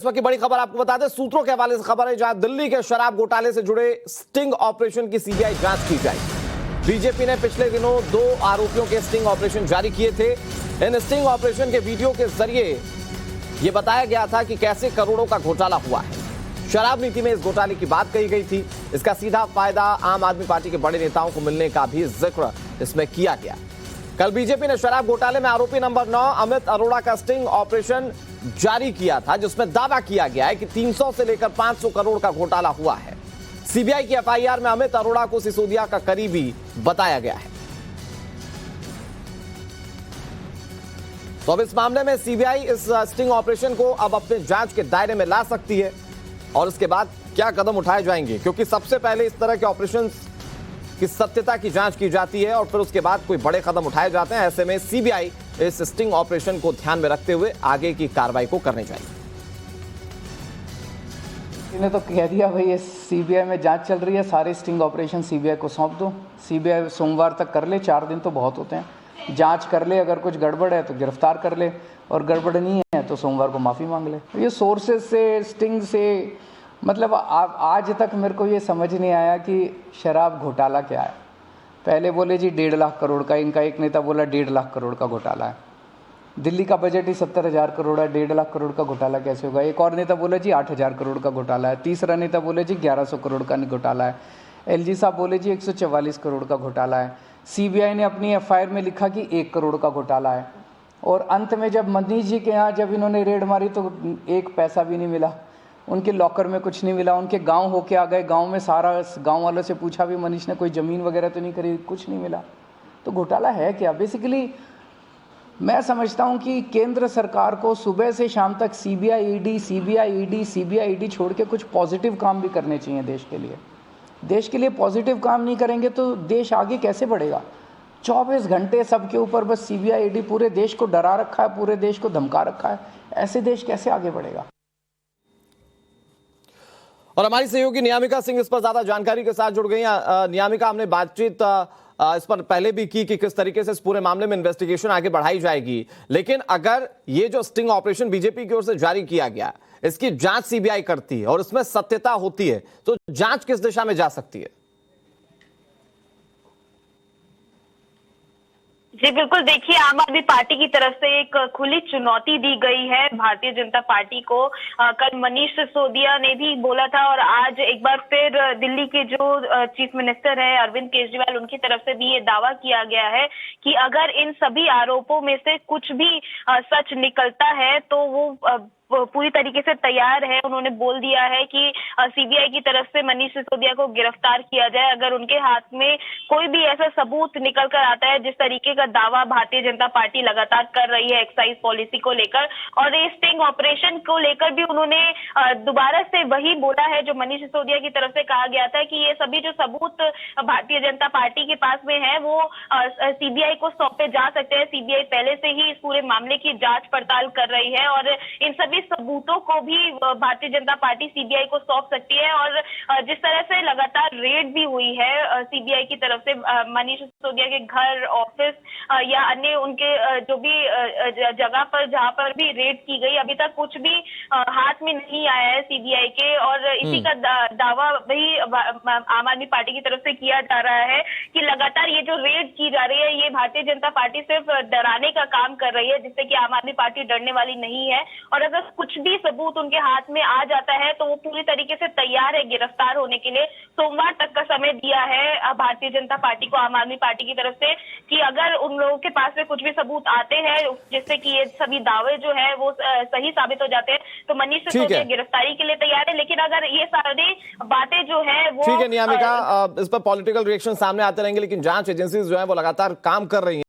इस वक्त की बड़ी खबर आपको बता दें, सूत्रों के हवाले से खबर है जहां दिल्ली के शराब घोटाले से जुड़े स्टिंग ऑपरेशन की सीबीआई जांच की जाएगी। बीजेपी ने पिछले दिनों 2 आरोपियों के स्टिंग ऑपरेशन जारी किए थे। इन स्टिंग ऑपरेशन के वीडियो के जरिए यह बताया गया था कि कैसे करोड़ों का घोटाला हुआ है। शराब नीति में इस घोटाले की बात कही गई थी। इसका सीधा फायदा आम आदमी पार्टी के बड़े नेताओं को मिलने का भी जिक्र इसमें किया गया। कल बीजेपी ने शराब घोटाले में आरोपी नंबर 9 अमित अरोड़ा का स्टिंग ऑपरेशन जारी किया था, जिसमें दावा किया गया है कि 300 से लेकर 500 करोड़ का घोटाला हुआ है। सीबीआई की एफआईआर में अमित अरोड़ा को सिसोदिया का करीबी बताया गया है। तो अब इस मामले में सीबीआई इस स्टिंग ऑपरेशन को अब अपने जांच के दायरे में ला सकती है और इसके बाद क्या कदम उठाए जाएंगे, क्योंकि सबसे पहले इस तरह के ऑपरेशन की सत्यता की जांच की जाती है और फिर उसके बाद कोई बड़े कदम उठाए जाते हैं। ऐसे में सीबीआई इस स्टिंग ऑपरेशन को ध्यान में रखते हुए आगे की कार्रवाई को करने जाएगी। इन्हें तो कह दिया भाई ये सीबीआई में जांच चल रही है, सारे स्टिंग ऑपरेशन सीबीआई को सौंप दो। सीबीआई सोमवार तक कर ले, 4 दिन तो बहुत होते हैं। जांच कर ले, अगर कुछ गड़बड़ है तो गिरफ्तार कर ले और गड़बड़ नहीं है तो सोमवार को माफ़ी मांग ले। ये सोर्सेज से, स्टिंग से, मतलब आज तक मेरे को ये समझ नहीं आया कि शराब घोटाला क्या है। पहले बोले जी 1.5 लाख करोड़ का, इनका एक नेता बोला 1.5 लाख करोड़ का घोटाला है। दिल्ली का बजट ही 70,000 करोड़ है, 1.5 लाख करोड़ का घोटाला कैसे होगा। एक और नेता बोले जी 8,000 करोड़ का घोटाला है। तीसरा नेता बोले जी 1100 करोड़ का घोटाला है। एलजी साहब बोले जी 144 करोड़ का घोटाला है। सीबीआई ने अपनी एफआईआर में लिखा कि 1 करोड़ का घोटाला है। और अंत में जब मनीष जी के यहाँ जब इन्होंने रेड मारी तो 1 पैसा भी नहीं मिला, उनके लॉकर में कुछ नहीं मिला। उनके गांव होके आ गए, गांव में सारा गांव वालों से पूछा भी मनीष ने, कोई ज़मीन वगैरह तो नहीं खरीदी, कुछ नहीं मिला। तो घोटाला है क्या? बेसिकली मैं समझता हूं कि केंद्र सरकार को सुबह से शाम तक सीबीआई ईडी छोड़ के कुछ पॉजिटिव काम भी करने चाहिए देश के लिए। देश के लिए पॉजिटिव काम नहीं करेंगे तो देश आगे कैसे बढ़ेगा। 24 घंटे सबके ऊपर बस सीबीआई ईडी पूरे देश को डरा रखा है, पूरे देश को धमका रखा है। ऐसे देश कैसे आगे बढ़ेगा। और हमारी सहयोगी नियामिका सिंह इस पर ज्यादा जानकारी के साथ जुड़ गई। नियामिका, हमने बातचीत इस पर पहले भी की कि किस तरीके से इस पूरे मामले में इन्वेस्टिगेशन आगे बढ़ाई जाएगी, लेकिन अगर ये जो स्टिंग ऑपरेशन बीजेपी की ओर से जारी किया गया, इसकी जांच सीबीआई करती है और इसमें सत्यता होती है, तो जांच किस दिशा में जा सकती है? जी बिल्कुल, देखिए आम आदमी पार्टी की तरफ से एक खुली चुनौती दी गई है भारतीय जनता पार्टी को। कल मनीष सिसोदिया ने भी बोला था और आज एक बार फिर दिल्ली के जो चीफ मिनिस्टर है अरविंद केजरीवाल, उनकी तरफ से भी ये दावा किया गया है कि अगर इन सभी आरोपों में से कुछ भी सच निकलता है तो वो पूरी तरीके से तैयार है। उन्होंने बोल दिया है कि सीबीआई की तरफ से मनीष सिसोदिया को गिरफ्तार किया जाए अगर उनके हाथ में कोई भी ऐसा सबूत निकल कर आता है जिस तरीके का दावा भारतीय जनता पार्टी लगातार कर रही है एक्साइज पॉलिसी को लेकर। और इस स्टिंग ऑपरेशन को लेकर भी उन्होंने दोबारा से वही बोला है जो मनीष सिसोदिया की तरफ से कहा गया था कि ये सभी जो सबूत भारतीय जनता पार्टी के पास में है वो सीबीआई को सौंपे जा सकते हैं। सीबीआई पहले से ही इस पूरे मामले की जांच पड़ताल कर रही है और इन सभी सबूतों को भी भारतीय जनता पार्टी सीबीआई को सौंप सकती है। और जिस तरह से लगातार रेड भी हुई है सीबीआई की तरफ से मनीष सिसोदिया के घर, ऑफिस या अन्य उनके जो भी जगह पर जहां पर भी रेड की गई, अभी तक कुछ भी हाथ में नहीं आया है सीबीआई के। और इसी का दावा वही आम आदमी पार्टी की तरफ से किया जा रहा है कि लगातार ये जो रेड की जा रही है ये भारतीय जनता पार्टी सिर्फ डराने का काम कर रही है, जिससे कि आम आदमी पार्टी डरने वाली नहीं है। और अगर कुछ भी सबूत उनके हाथ में आ जाता है तो वो पूरी तरीके से तैयार है गिरफ्तार होने के लिए। सोमवार तक का समय दिया है भारतीय जनता पार्टी को आम आदमी पार्टी की तरफ से कि अगर उन लोगों के पास में कुछ भी सबूत आते हैं जिससे कि ये सभी दावे जो है वो सही साबित हो जाते हैं तो मनीष सिसोदिया गिरफ्तारी के लिए तैयार है। लेकिन अगर ये सारी बातें जो है वो ठीक है नियामिका, इस पर पॉलिटिकल रिएक्शन सामने आते रहेंगे, लेकिन जांच एजेंसीज जो है वो लगातार काम कर रही है।